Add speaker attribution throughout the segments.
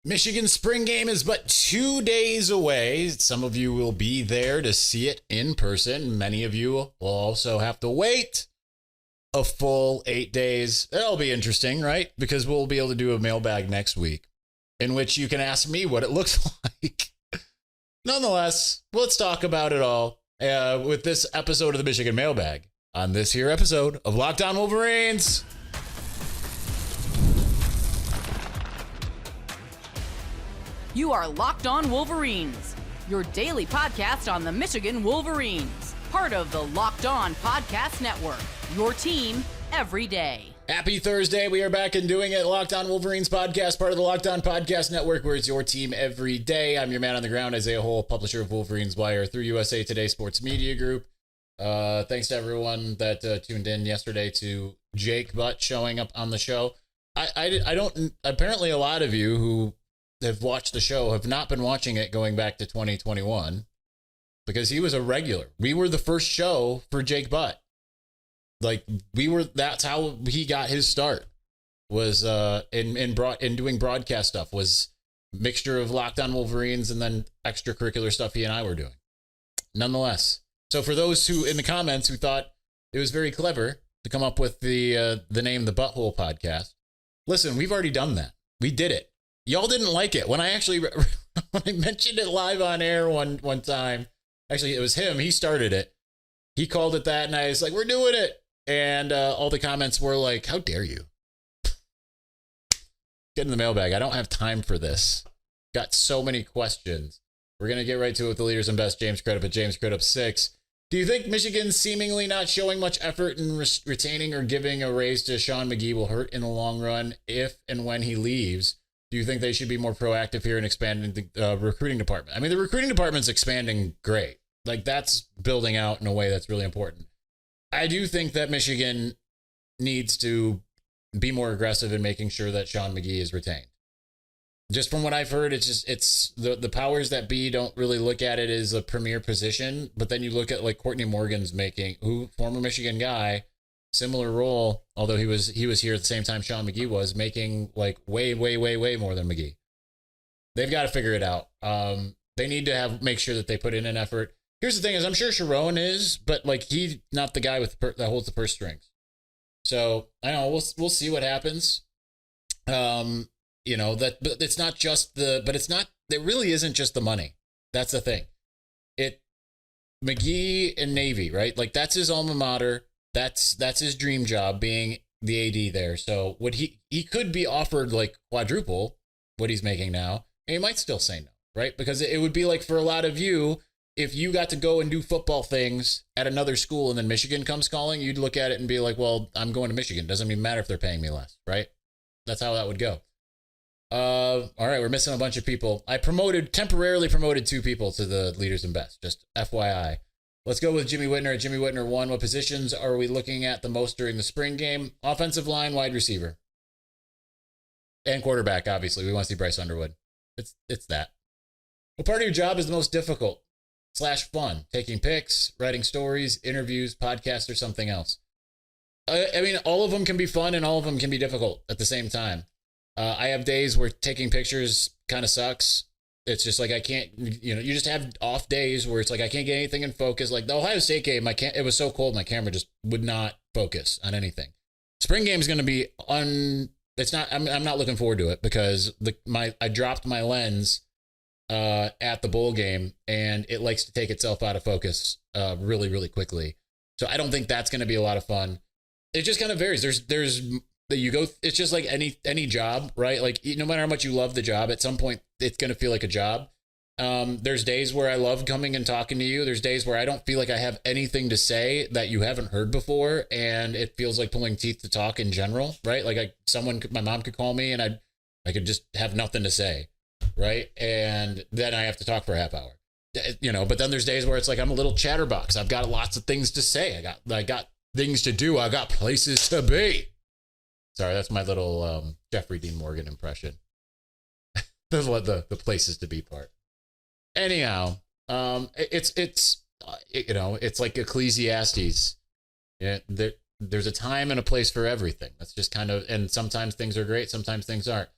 Speaker 1: Michigan spring game is but 2 days away. Some of you will be there to see it in person. Many of you will also have to wait a full 8 days. That'll be interesting, right? Because we'll be able to do a mailbag next week in which you can ask me what it looks like. Nonetheless, let's talk about it all with this episode of the Michigan Mailbag on this here episode of Locked On Wolverines.
Speaker 2: You are Locked On Wolverines, your daily podcast on the Michigan Wolverines, part of the Locked On Podcast Network, your team every day.
Speaker 1: Happy Thursday. We are back and doing it. Locked On Wolverines podcast, part of the Locked On Podcast Network, where it's your team every day. I'm your man on the ground, Isaiah Hole, publisher of Wolverines Wire through USA Today Sports Media Group. Thanks to everyone that tuned in yesterday to Jake Butt showing up on the show. I don't, apparently a lot of you who have watched the show have not been watching it going back to 2021 because he was a regular. We were the first show for Jake Butt. Like that's how he got his start, was in doing broadcast stuff, was mixture of Locked On Wolverines and then extracurricular stuff he and I were doing. Nonetheless, so for those who in the comments who thought it was very clever to come up with the name The Butthole Podcast, listen, we've already done that. We did it. Y'all didn't like it when I actually when I mentioned it live on air one time. Actually, it was him. He started it. He called it that, and I was like, "We're doing it." And all the comments were like, "How dare you?" Get in the mailbag. I don't have time for this. Got so many questions. We're gonna get right to it with the leaders and best. James Crudup at James Crudup 6. Do you think Michigan seemingly not showing much effort in retaining or giving a raise to Sean Magee will hurt in the long run if and when he leaves? Do you think they should be more proactive here in expanding the recruiting department? I mean, the recruiting department's expanding great. Like, that's building out in a way that's really important. I do think that Michigan needs to be more aggressive in making sure that Sean Magee is retained. Just from what I've heard, it's the powers that be don't really look at it as a premier position, but then you look at like Courtney Morgan's former Michigan guy, similar role, although he was here at the same time Sean Magee was, making like way more than Magee. They've got to figure it out. They need to make sure that they put in an effort. Here's the thing: is I'm sure Sharon is, but like he's not the guy that holds the purse strings. So I don't know. We'll see what happens. But it's not just it really isn't just the money. That's the thing. Magee and Navy, right? Like that's his alma mater. That's his dream job, being the AD there. So he could be offered like quadruple what he's making now, and he might still say no, right? Because it would be like for a lot of you, if you got to go and do football things at another school and then Michigan comes calling, you'd look at it and be like, well, I'm going to Michigan. Doesn't even matter if they're paying me less, right? That's how that would go. All right, we're missing a bunch of people. I temporarily promoted 2 people to the leaders and best, just FYI. Let's go with Jimmy Whitner at Jimmy Whitner 1. What positions are we looking at the most during the spring game? Offensive line, wide receiver. And quarterback, obviously. We want to see Bryce Underwood. It's that. What part of your job is the most difficult / fun? Taking pics, writing stories, interviews, podcasts, or something else? I mean, all of them can be fun and all of them can be difficult at the same time. I have days where taking pictures kind of sucks. It's just like I can't, you just have off days where it's like I can't get anything in focus. Like the Ohio State game, it was so cold, my camera just would not focus on anything. Spring game is going to be it's not, I'm not looking forward to it because I dropped my lens at the bowl game and it likes to take itself out of focus really, really quickly. So I don't think that's going to be a lot of fun. It just kind of varies. It's just like any job, right? Like no matter how much you love the job, at some point it's going to feel like a job. There's days where I love coming and talking to you. There's days where I don't feel like I have anything to say that you haven't heard before. And it feels like pulling teeth to talk in general, right? Like my mom could call me and I could just have nothing to say. Right. And then I have to talk for a half hour, but then there's days where it's like, I'm a little chatterbox. I've got lots of things to say. I got things to do. I got places to be. Sorry, that's my little Jeffrey Dean Morgan impression. That's what the places to be part. Anyhow, it's like Ecclesiastes. Yeah, there's a time and a place for everything. That's just kind of, and sometimes things are great, sometimes things aren't.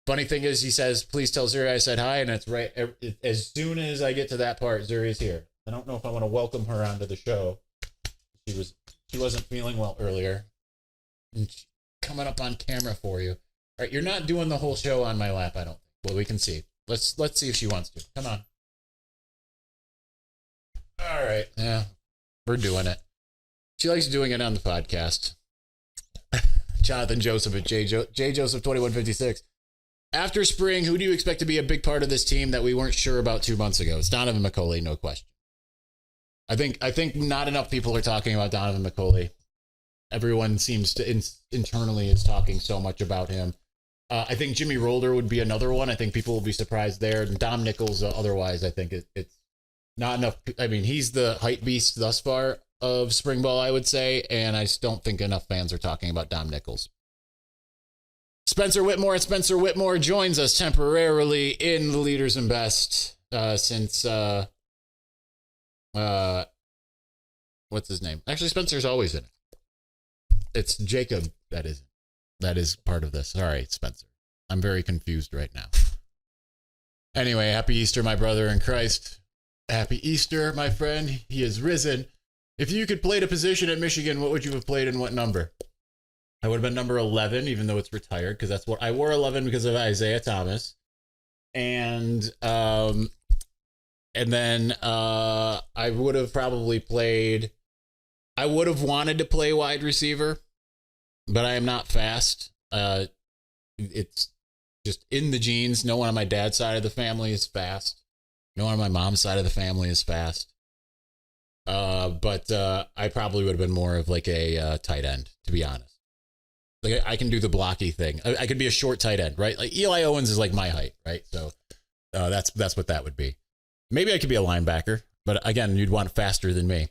Speaker 1: Funny thing is, he says, please tell Zuri I said hi, and it's right as soon as I get to that part, Zuri is here. I don't know if I want to welcome her onto the show. She wasn't feeling well earlier. And she's coming up on camera for you. All right, you're not doing the whole show on my lap, I don't think. Well, we can see. Let's see if she wants to. Come on. All right. Yeah, we're doing it. She likes doing it on the podcast. Jonathan Joseph at J Joseph 2156. After spring, who do you expect to be a big part of this team that we weren't sure about 2 months ago? It's Donaven McCulley, no question. I think not enough people are talking about Donaven McCulley. Everyone seems to internally is talking so much about him. I think Jimmy Rolder would be another one. I think people will be surprised there. And Dom Nichols, otherwise, I think it's not enough. I mean, he's the hype beast thus far of spring ball, I would say. And I just don't think enough fans are talking about Dom Nichols. Spencer Whitmore joins us temporarily in the Leaders and Best since what's his name? Actually, Spencer's always in it. It's Jacob that is part of this. All right, Spencer. I'm very confused right now. Anyway, happy Easter, my brother in Christ. Happy Easter, my friend. He is risen. If you could play a position at Michigan, what would you have played and what number? I would have been number 11, even though it's retired, because that's what I wore 11 because of Isaiah Thomas. And then I would have probably played. I would have wanted to play wide receiver, but I am not fast. It's just in the genes. No one on my dad's side of the family is fast. No one on my mom's side of the family is fast. But I probably would have been more of like a tight end, to be honest. Like I can do the blocky thing. I could be a short tight end, right? Like Eli Owens is like my height, right? So that's what that would be. Maybe I could be a linebacker, but again, you'd want faster than me.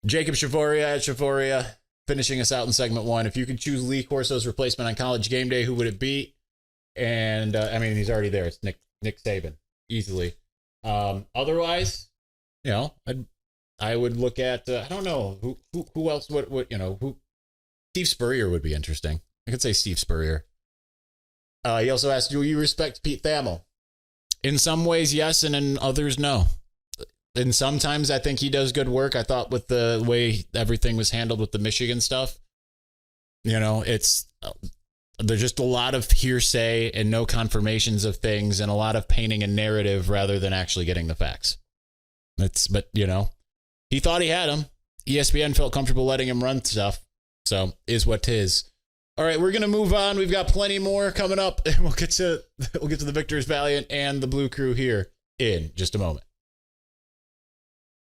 Speaker 1: Jacob Shavoria at Shavoria, finishing us out in segment 1. If you could choose Lee Corso's replacement on College Game Day, who would it be? And I mean, he's already there. It's Nick Saban, easily. Otherwise, you know, I would look at I don't know who else would who Steve Spurrier would be interesting. I could say Steve Spurrier. He also asked, do you respect Pete Thamel? In some ways, yes, and in others, no. And sometimes I think he does good work. I thought with the way everything was handled with the Michigan stuff, you know, there's just a lot of hearsay and no confirmations of things and a lot of painting a narrative rather than actually getting the facts. But you know, he thought he had him. ESPN felt comfortable letting him run stuff. So is what 'tis. All right, we're going to move on. We've got plenty more coming up. And we'll get to the Victors Valiant and the Blue Crew here in just a moment.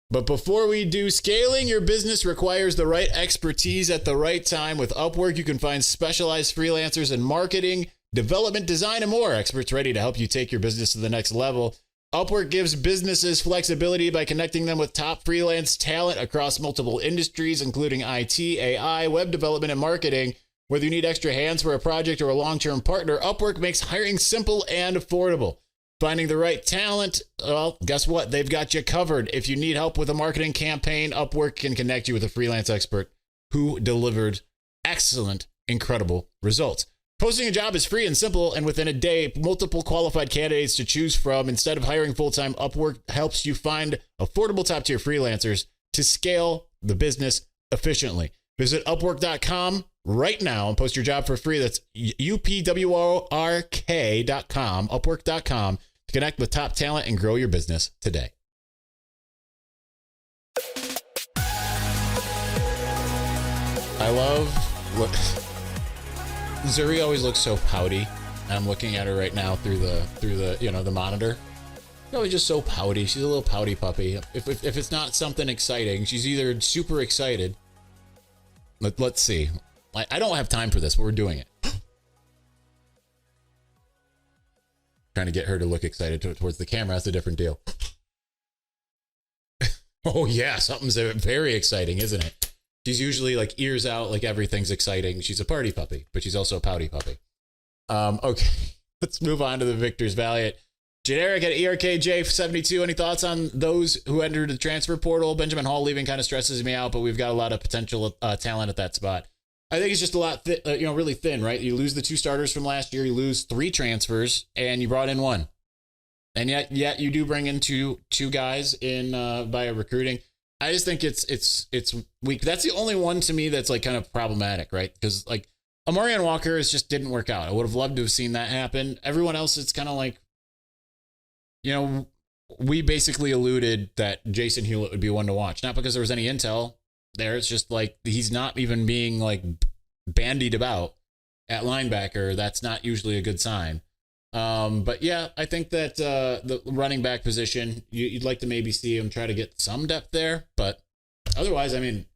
Speaker 1: But before we do, scaling your business requires the right expertise at the right time. With Upwork, you can find specialized freelancers in marketing, development, design, and more. Experts ready to help you take your business to the next level. Upwork gives businesses flexibility by connecting them with top freelance talent across multiple industries, including IT, AI, web development, and marketing. Whether you need extra hands for a project or a long-term partner, Upwork makes hiring simple and affordable. Finding the right talent, well, guess what? They've got you covered. If you need help with a marketing campaign, Upwork can connect you with a freelance expert who delivered excellent, incredible results. Posting a job is free and simple, and within a day, multiple qualified candidates to choose from. Instead of hiring full-time, Upwork helps you find affordable top-tier freelancers to scale the business efficiently. Visit Upwork.com right now and post your job for free. That's UPWORK.com, Upwork.com, to connect with top talent and grow your business today. I love what Zuri always looks so pouty. I'm looking at her right now through the the monitor. She's always just so pouty. She's a little pouty puppy. If it's not something exciting, she's either super excited. Let's see. I don't have time for this, but we're doing it. Trying to get her to look excited towards the camera. That's a different deal. Oh yeah, something's very exciting, isn't it? She's usually like ears out, like everything's exciting. She's a party puppy, but she's also a pouty puppy. Okay, let's move on to the Victors Valiant. Generic at ERKJ72. Any thoughts on those who entered the transfer portal? Benjamin Hall leaving kind of stresses me out, but we've got a lot of potential talent at that spot. I think it's just a lot, really thin, right? You lose the 2 starters from last year, you lose 3 transfers, and you brought in 1. And yet you do bring in two guys in via recruiting. I just think it's weak. That's the only one to me that's like kind of problematic, right? Because like Amarian Walker just didn't work out. I would have loved to have seen that happen. Everyone else, it's kind of like, we basically alluded that Jason Hewlett would be one to watch, not because there was any intel there. It's just like he's not even being like bandied about at linebacker. That's not usually a good sign. But yeah, I think that the running back position, you'd like to maybe see him try to get some depth there. But otherwise, I mean,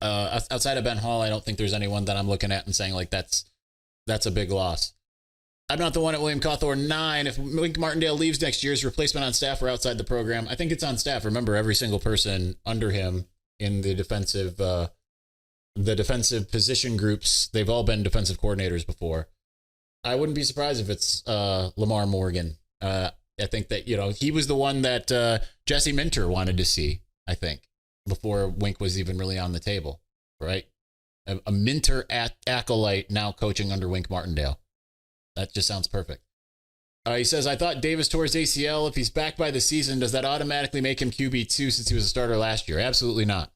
Speaker 1: outside of Ben Hall, I don't think there's anyone that I'm looking at and saying like that's a big loss. I'm not the one at William Cawthorn 9. If Wink Martindale leaves next year, is replacement on staff or outside the program? I think it's on staff. Remember, every single person under him in the defensive position groups, they've all been defensive coordinators before. I wouldn't be surprised if it's Lamar Morgan. I think that, he was the one that Jesse Minter wanted to see, I think, before Wink was even really on the table, right? A Minter acolyte now coaching under Wink Martindale. That just sounds perfect. He says, I thought Davis tore his ACL. If he's back by the season, does that automatically make him QB2 since he was a starter last year? Absolutely not.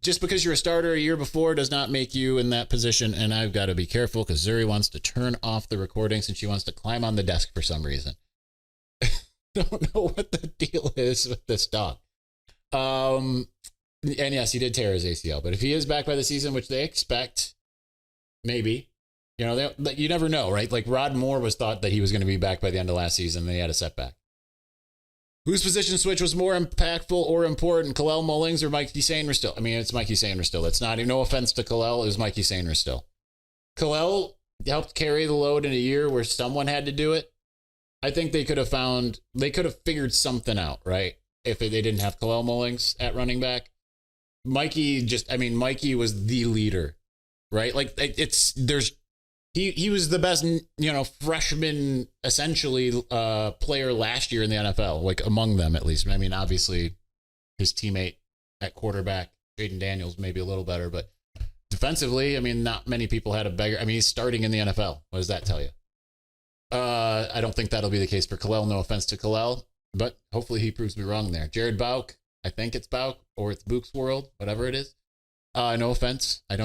Speaker 1: Just because you're a starter a year before does not make you in that position. And I've got to be careful because Zuri wants to turn off the recording since she wants to climb on the desk for some reason. Don't know what the deal is with this dog. And yes, he did tear his ACL. But if he is back by the season, which they expect, maybe, you never know, right? Like Rod Moore was thought that he was going to be back by the end of last season. Then he had a setback. Whose position switch was more impactful or important, Kalel Mullings or Mikey Sainer still? I mean, it's Mikey Sainer still. It's not, no offense to Kalel, it was Mikey Sainer still. Kalel helped carry the load in a year where someone had to do it. I think they could have figured something out, right? If they didn't have Kalel Mullings at running back. Mikey was the leader, right? Like he was the best, freshman essentially player last year in the NFL, like among them at least. I mean, obviously his teammate at quarterback, Jaden Daniels, maybe a little better, but defensively, I mean, not many people had a beggar. I mean, he's starting in the NFL. What does that tell you? I don't think that'll be the case for Kalel. No offense to Kalel, but hopefully he proves me wrong there. Jared Bauk, I think it's Bauk or it's Book's World, whatever it is. No offense. I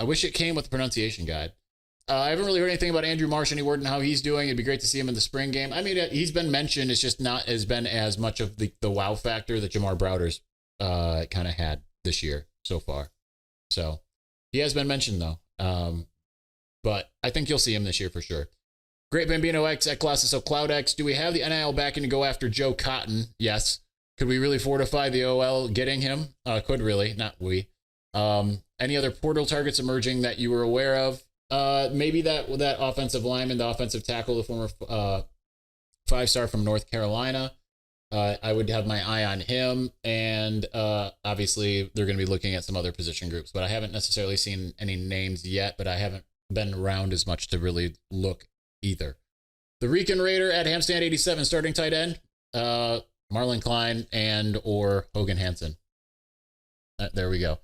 Speaker 1: wish it came with the pronunciation guide. I haven't really heard anything about Andrew Marsh, any word on how he's doing. It'd be great to see him in the spring game. I mean, he's been mentioned. It's just not been as much of the wow factor that Jamar Browder's kind of had this year so far. So he has been mentioned though. But I think you'll see him this year for sure. Great Bambino X at Colossus Cloud X. Do we have the NIL backing to go after Joe Cotton? Yes. Could we really fortify the OL getting him? Could really, not we. Any other portal targets emerging that you were aware of? Maybe that offensive lineman, the offensive tackle, the former 5-star from North Carolina. I would have my eye on him. And obviously, they're going to be looking at some other position groups. But I haven't necessarily seen any names yet, but I haven't been around as much to really look either. The Rican Raider at Hamstand 87, starting tight end, Marlon Klein and or Hogan Hansen. There we go.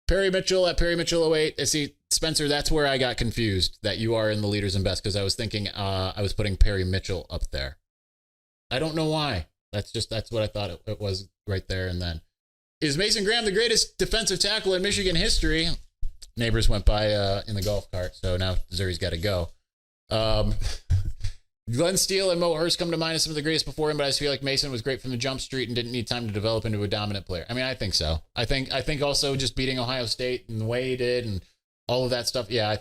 Speaker 1: Perry Mitchell at Perry Mitchell 08. See, Spencer, that's where I got confused that you are in the leaders and best because I was thinking I was putting Perry Mitchell up there. I don't know why. That's what I thought it was right there and then. Is Mason Graham the greatest defensive tackle in Michigan history? Neighbors went by in the golf cart, so now Zuri's got to go. Glenn Steele and Mo Hurst come to mind as some of the greatest before him, but I just feel like Mason was great from the jump street and didn't need time to develop into a dominant player. I mean, I think so. I think also just beating Ohio State and the way he did and all of that stuff. Yeah,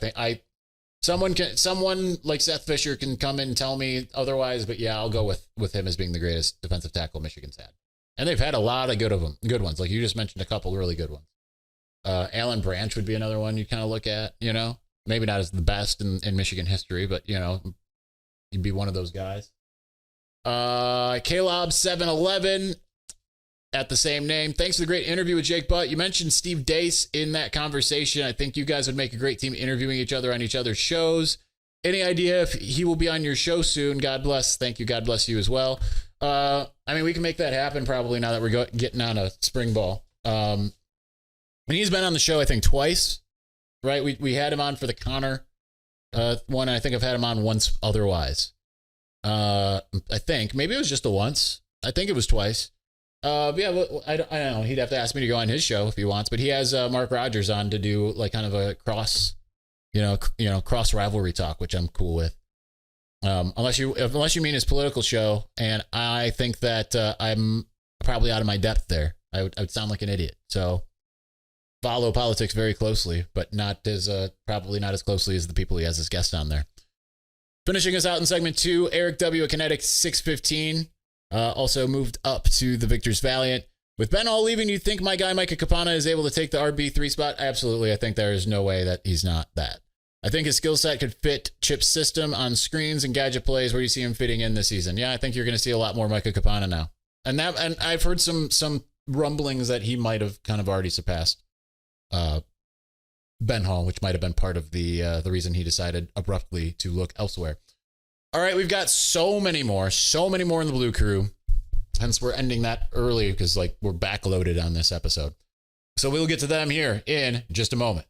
Speaker 1: someone like Seth Fisher can come in and tell me otherwise, but yeah, I'll go with him as being the greatest defensive tackle Michigan's had. And they've had a lot of good ones. Like you just mentioned a couple really good ones. Alan Branch would be another one you kind of look at, maybe not as the best in Michigan history, but you'd be one of those guys. Caleb 711 at the same name. Thanks for the great interview with Jake Butt. You mentioned Steve Dace in that conversation. I think you guys would make a great team interviewing each other on each other's shows. Any idea if he will be on your show soon? God bless. Thank you. God bless you as well. I mean, we can make that happen probably now that we're getting on a spring ball. And he's been on the show, I think, twice, right? We had him on for the Connor one. I think I've had him on once otherwise. I think maybe it was just the once. I think it was twice. Yeah, well, I don't know. He'd have to ask me to go on his show if he wants, but he has Mark Rogers on to do like kind of a cross rivalry talk, which I'm cool with. Unless you mean his political show, and I think that I'm probably out of my depth there. I would sound like an idiot. So follow politics very closely, but probably not as closely as the people he has as guests on there. Finishing us out in segment 2, Eric W. at Kinetic 615. Also moved up to the Victor's Valiant. With Ben Hall leaving, you think my guy Micah Capana is able to take the RB3 spot? Absolutely. I think there is no way that he's not that. I think his skill set could fit Chip's system on screens and gadget plays. Where do you see him fitting in this season? Yeah, I think you're going to see a lot more Micah Capana now. And I've heard some rumblings that he might have kind of already surpassed Ben Hall, which might have been part of the reason he decided abruptly to look elsewhere. All right, we've got so many more in the Blue Crew. Hence, we're ending that early because we're backloaded on this episode. So we'll get to them here in just a moment.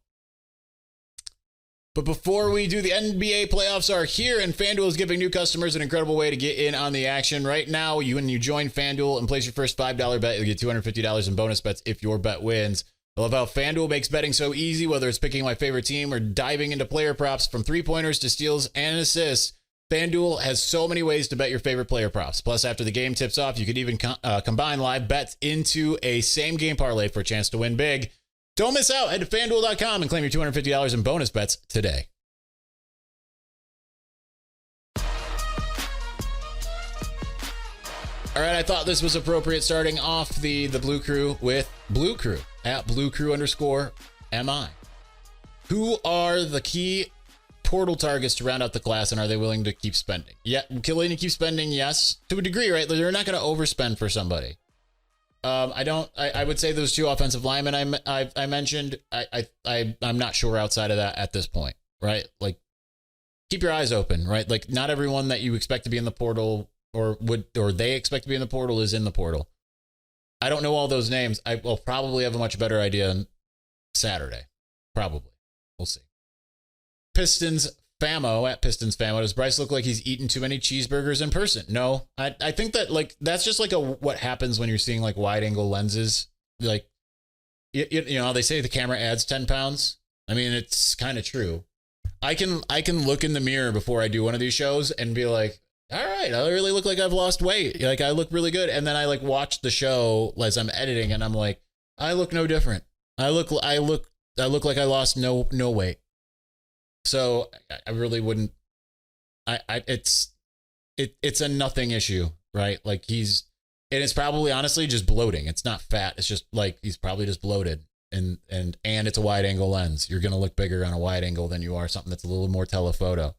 Speaker 1: But before we do, the NBA playoffs are here, and FanDuel is giving new customers an incredible way to get in on the action. Right now, when you join FanDuel and place your first $5 bet, you'll get $250 in bonus bets if your bet wins. I love how FanDuel makes betting so easy, whether it's picking my favorite team or diving into player props from three-pointers to steals and assists. FanDuel has so many ways to bet your favorite player props. Plus, after the game tips off, you could even combine live bets into a same-game parlay for a chance to win big. Don't miss out. Head to FanDuel.com and claim your $250 in bonus bets today. All right, I thought this was appropriate starting off the Blue Crew with Blue Crew at BlueCrew_MI. Who are the key portal targets to round out the class, and are they willing to keep spending? Yeah, willing to keep spending, yes, to a degree, right? They're not going to overspend for somebody. I would say those two offensive linemen I mentioned, I'm not sure outside of that at this point, right? Keep your eyes open, right? Not everyone that you expect to be in the portal or they expect to be in the portal is in the portal. I don't know all those names. I will probably have a much better idea on Saturday. Probably. We'll see. Pistons Famo at Pistons Famo. Does Bryce look like he's eaten too many cheeseburgers in person? No. I think that that's just what happens when you're seeing wide angle lenses. You know, they say the camera adds 10 pounds. I mean, it's kind of true. I can look in the mirror before I do one of these shows and be like, all right, I really look like I've lost weight. I look really good. And then I watch the show as I'm editing and I'm like, I look no different. I look like I lost no weight. So I really wouldn't. It's a nothing issue, right? And it's probably honestly just bloating. It's not fat. It's just he's probably just bloated, and it's a wide angle lens. You're gonna look bigger on a wide angle than you are something that's a little more telephoto.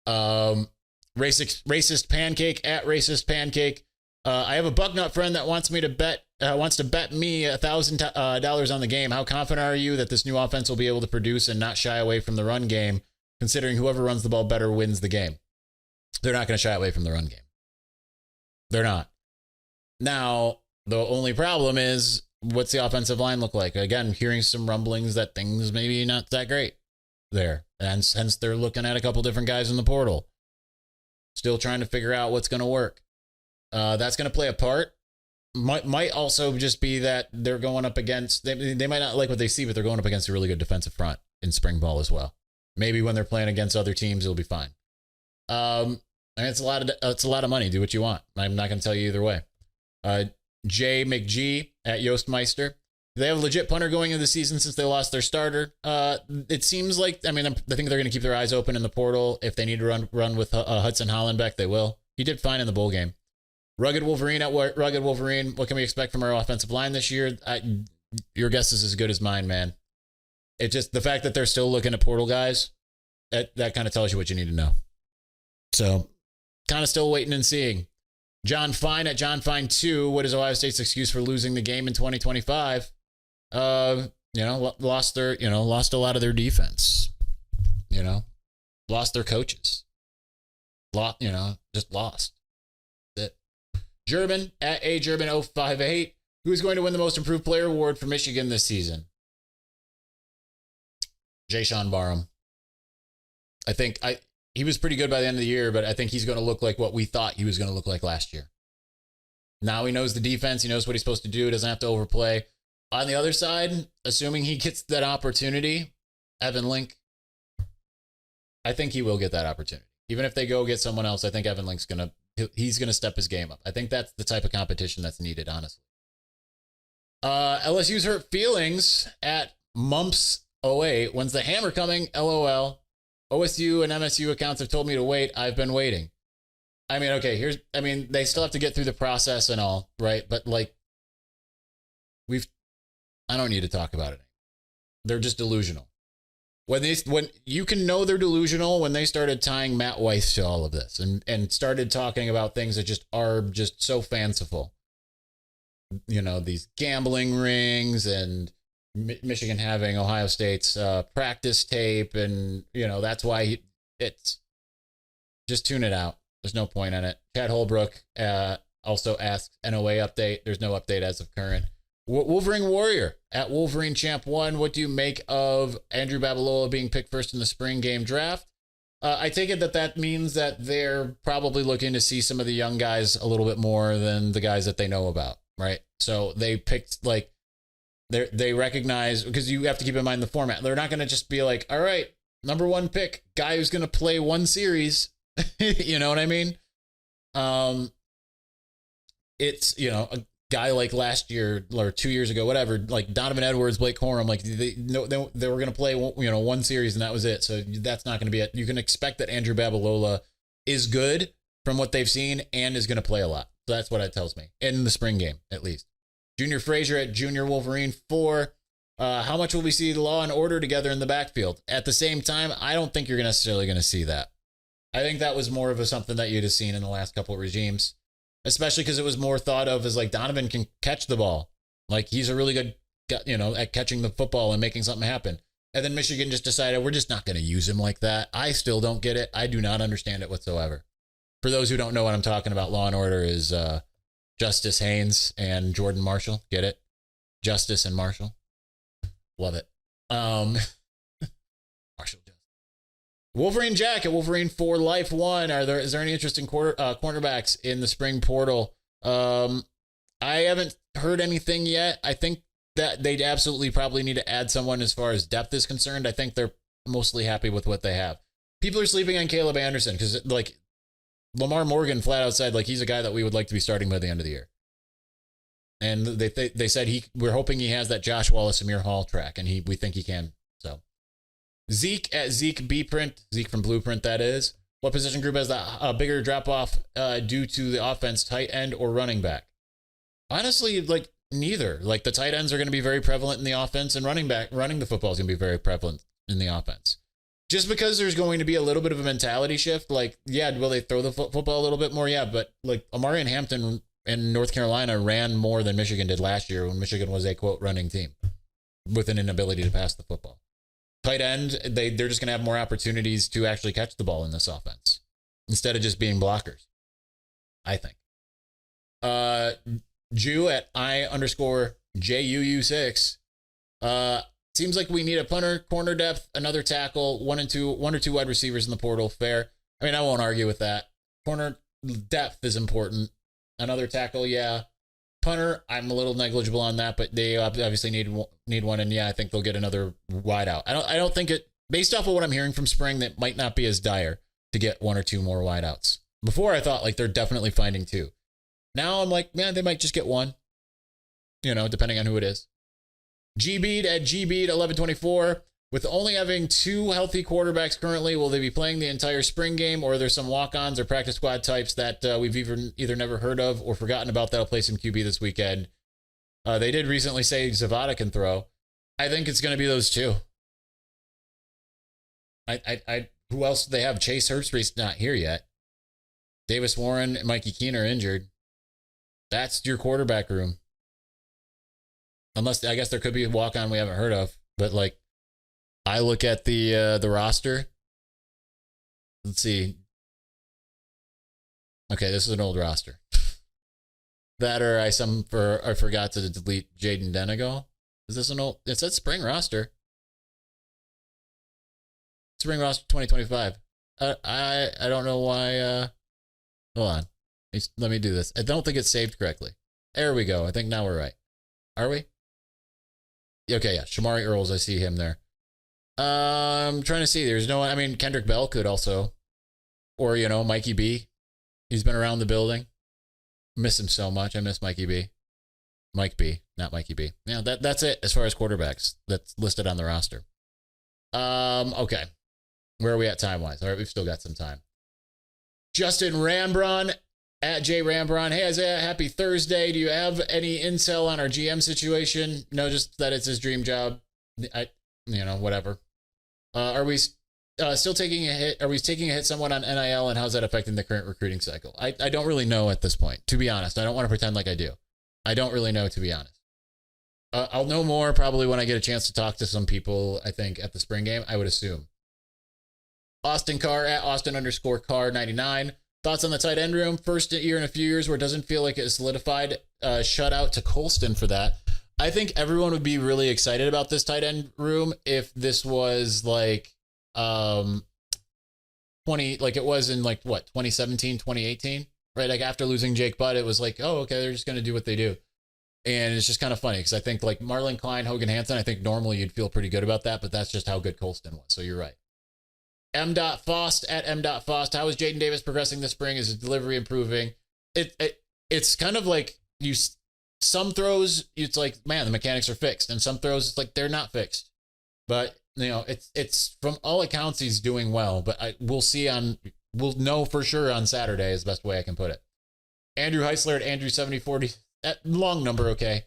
Speaker 1: Racist pancake at racist pancake. I have a bucknut friend that wants to bet me $1,000 on the game. How confident are you that this new offense will be able to produce and not shy away from the run game, considering whoever runs the ball better wins the game? They're not going to shy away from the run game. They're not. Now, the only problem is, what's the offensive line look like? Again, hearing some rumblings that things maybe not that great there. And hence they're looking at a couple different guys in the portal. Still trying to figure out what's going to work. That's going to play a part. Might also just be that they're going up against, they might not like what they see, but they're going up against a really good defensive front in spring ball as well. Maybe when they're playing against other teams, it'll be fine. It's a lot of money. Do what you want. I'm not going to tell you either way. J McGee at Yoastmeister. Do they have a legit punter going into the season since they lost their starter? It seems like, I think they're going to keep their eyes open in the portal. If they need to run with Hudson Hollenbeck, they will. He did fine in the bowl game. Rugged Wolverine at Rugged Wolverine. What can we expect from our offensive line this year? Your guess is as good as mine, man. It just, the fact that they're still looking at portal guys, that kind of tells you what you need to know. So, kind of still waiting and seeing. John Fine at John Fine 2. What is Ohio State's excuse for losing the game in 2025? Lost a lot of their defense. Lost their coaches. Just lost. German at A German 058. Who's going to win the Most Improved Player award for Michigan this season? Jaishawn Barham. He was pretty good by the end of the year, but I think he's going to look like what we thought he was going to look like last year. Now he knows the defense. He knows what he's supposed to do. He doesn't have to overplay. On the other side, assuming he gets that opportunity, Evan Link, I think he will get that opportunity. Even if they go get someone else, I think Evan Link's he's going to step his game up. I think that's the type of competition that's needed, honestly. LSU's hurt feelings at Mumps 08. When's the hammer coming? LOL. OSU and MSU accounts have told me to wait. I've been waiting. I mean, okay, they still have to get through the process and all, right? But like, I don't need to talk about it. They're just delusional. When you can know they're delusional when they started tying Matt Weiss to all of this and started talking about things that just are just so fanciful. You know, these gambling rings and Michigan having Ohio State's practice tape. And, you know, that's why it's just tune it out. There's no point in it. Chad Holbrook also asks NOA update. There's no update as of current. Wolverine Warrior at Wolverine Champ 1. What do you make of Andrew Babalola being picked first in the spring game draft? I take it that means that they're probably looking to see some of the young guys a little bit more than the guys that they know about, right? So they picked, like, they recognize, because you have to keep in mind the format. They're not going to just be like, all right, number one pick, guy who's going to play one series. You know what I mean? It's, you know, a guy like last year or 2 years ago, whatever, like Donovan Edwards, Blake Corum, like they were going to play, you know, one series and that was it. So that's not going to be it. You can expect that Andrew Babalola is good from what they've seen and is going to play a lot. So that's what it tells me in the spring game, at least. Junior Frazier at Junior Wolverine 4. How much will we see Law and Order together in the backfield? At the same time, I don't think you're necessarily going to see that. I think that was more of something that you'd have seen in the last couple of regimes, especially because it was more thought of as like Donovan can catch the ball. Like he's a really good, you know, at catching the football and making something happen. And then Michigan just decided we're just not going to use him like that. I still don't get it. I do not understand it whatsoever. For those who don't know what I'm talking about, Law and Order is Justice Haynes and Jordan Marshall. Get it? Justice and Marshall. Love it. Marshall. Wolverine Jack at Wolverine 4 Life 1. Is there any interesting cornerbacks in the spring portal? I haven't heard anything yet. I think that they'd absolutely probably need to add someone as far as depth is concerned. I think they're mostly happy with what they have. People are sleeping on Caleb Anderson because, like, Lamar Morgan flat out said, like, he's a guy that we would like to be starting by the end of the year. And they said we're hoping he has that Josh Wallace, Amir Hall track, and we think he can. So Zeke at Zeke Bprint, Zeke from Blueprint, that is. What position group has a bigger drop off due to the offense, tight end or running back? Honestly, like neither. Like the tight ends are going to be very prevalent in the offense, and running the football is going to be very prevalent in the offense. Just because there's going to be a little bit of a mentality shift, like, yeah, will they throw the football a little bit more? Yeah, but like Amari and Hampton in North Carolina ran more than Michigan did last year when Michigan was a, quote, running team with an inability to pass the football. Tight end, they're just going to have more opportunities to actually catch the ball in this offense instead of just being blockers, I think. Jew at I_JUU6. Seems like we need a punter, corner depth, another tackle, one or two wide receivers in the portal. Fair. I mean, I won't argue with that. Corner depth is important. Another tackle, yeah. Punter, I'm a little negligible on that, but they obviously need one, and yeah, I think they'll get another wide out. I don't think it, based off of what I'm hearing from spring, that might not be as dire to get one or two more wide outs. Before I thought like they're definitely finding two. Now I'm like, man, they might just get one, you know, depending on who it is. Gbeat at Gbeat 1124. With only having two healthy quarterbacks currently, will they be playing the entire spring game, or are there some walk-ons or practice squad types that we've either never heard of or forgotten about that'll play some QB this weekend? They did recently say Zavada can throw. I think it's going to be those two. Who else do they have? Chase Herbstreit's not here yet. Davis Warren and Mikey Keene are injured. That's your quarterback room. Unless, I guess there could be a walk-on we haven't heard of. But, like, I look at the roster. Let's see. Okay, this is an old roster. That or I forgot to delete Jaden Denegal. Is this an old? It says spring roster. Spring roster 2025. I don't know why. Hold on. Let me do this. I don't think it's saved correctly. There we go. I think now we're right. Are we? Okay, yeah. Shamari Earls, I see him there. I'm trying to see. There's no, I mean, Kendrick Bell could also. Or, Mikey B. He's been around the building. Miss him so much. I miss Mikey B. Mike B, not Mikey B. Yeah, that's it as far as quarterbacks that's listed on the roster. Okay. Where are we at time-wise? All right, we've still got some time. Justin Rambron at J Rambron. Hey, Isaiah, happy Thursday. Do you have any intel on our GM situation? No, just that it's his dream job. Whatever. Are we still taking a hit? Are we taking a hit somewhat on NIL, and how's that affecting the current recruiting cycle? I don't really know at this point, to be honest. I don't want to pretend like I do. I don't really know, to be honest. I'll know more probably when I get a chance to talk to some people, I think, at the spring game, I would assume. Austin Carr at Austin_Carr99. Thoughts on the tight end room? First year in a few years where it doesn't feel like it's solidified. Shout out to Colston for that. I think everyone would be really excited about this tight end room if this was like 20, like it was in 2017, 2018, right? Like after losing Jake Butt, it was like, oh, okay, they're just going to do what they do. And it's just kind of funny because I think like Marlon Klein, Hogan Hansen, I think normally you'd feel pretty good about that, but that's just how good Colston was. So you're right. M.Fost at M.Fost. How is Jaden Davis progressing this spring? Is his delivery improving? It's kind of like some throws, it's like, man, the mechanics are fixed. And some throws, it's like they're not fixed. But, it's from all accounts, he's doing well. But we'll we'll know for sure on Saturday is the best way I can put it. Andrew Heisler at Andrew7040. Long number, okay.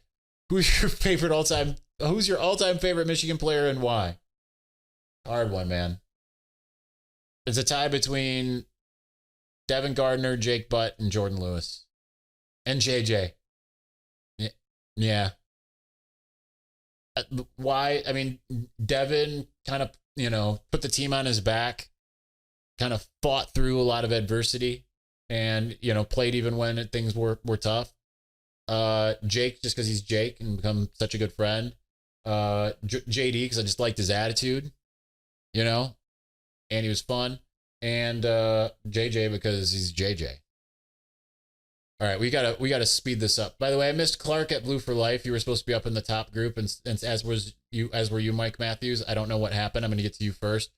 Speaker 1: Who's your all-time favorite Michigan player and why? Hard one, man. It's a tie between Devin Gardner, Jake Butt, and Jordan Lewis. And JJ. Yeah. Why? I mean, Devin kind of, put the team on his back, kind of fought through a lot of adversity and, played even when things were tough. Jake, just because he's Jake and become such a good friend. JD, because I just liked his attitude, and he was fun. And JJ, because he's JJ. All right, we gotta speed this up. By the way, I missed Clark at Blue for Life. You were supposed to be up in the top group, and as were you, Mike Matthews. I don't know what happened. I'm gonna get to you first.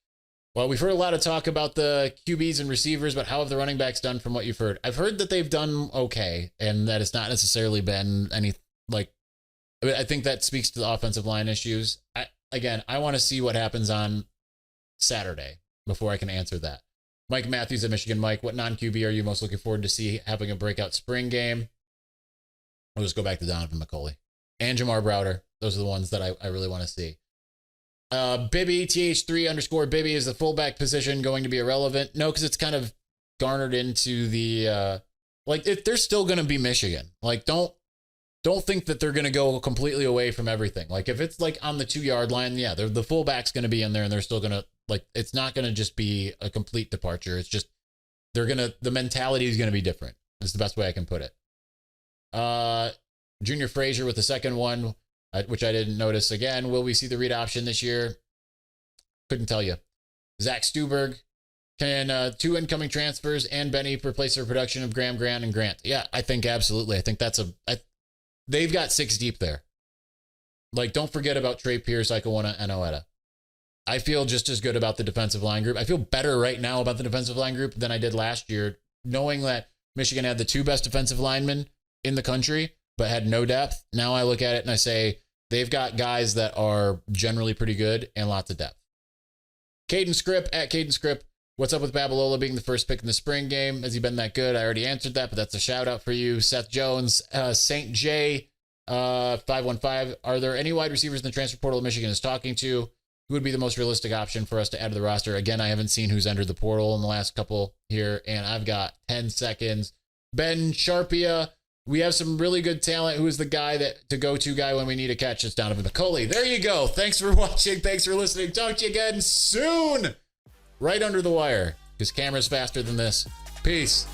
Speaker 1: Well, we've heard a lot of talk about the QBs and receivers, but how have the running backs done from what you've heard? I've heard that they've done okay, and that it's not necessarily been any I think that speaks to the offensive line issues. I want to see what happens on Saturday before I can answer that. Mike Matthews at Michigan. Mike, what non-QB are you most looking forward to see having a breakout spring game? I'll just go back to Donaven McCulley and Jamar Browder. Those are the ones that I really want to see. Bibby, TH3_Bibby, is the fullback position going to be irrelevant? No, because it's kind of garnered into the, they're still going to be Michigan. Don't think that they're going to go completely away from everything. Like if it's like on the 2-yard line, yeah, the fullback's going to be in there and they're still going to, it's not going to just be a complete departure. It's just, the mentality is going to be different. That's the best way I can put it. Junior Frazier with the second one, which I didn't notice again. Will we see the read option this year? Couldn't tell you. Zach Stuberg, can 2 incoming transfers and Benny replace their production of Graham, Grant, and Grant? Yeah, I think absolutely. I think they've got 6 deep there. Don't forget about Trey Pierce, Ikawana, and Oeta. I feel just as good about the defensive line group. I feel better right now about the defensive line group than I did last year, knowing that Michigan had the 2 best defensive linemen in the country, but had no depth. Now I look at it and I say, they've got guys that are generally pretty good and lots of depth. Caden Scripp at Caden Scripp. What's up with Babalola being the first pick in the spring game? Has he been that good? I already answered that, but that's a shout out for you. Seth Jones, St. J, 515. Are there any wide receivers in the transfer portal Michigan is talking to? Who would be the most realistic option for us to add to the roster? Again, I haven't seen who's entered the portal in the last couple here, and I've got 10 seconds. Ben Sharpia. We have some really good talent. Who is the guy to go-to guy when we need a catch? It's Donaven McCulley. There you go. Thanks for watching. Thanks for listening. Talk to you again soon. Right under the wire, because camera's faster than this. Peace.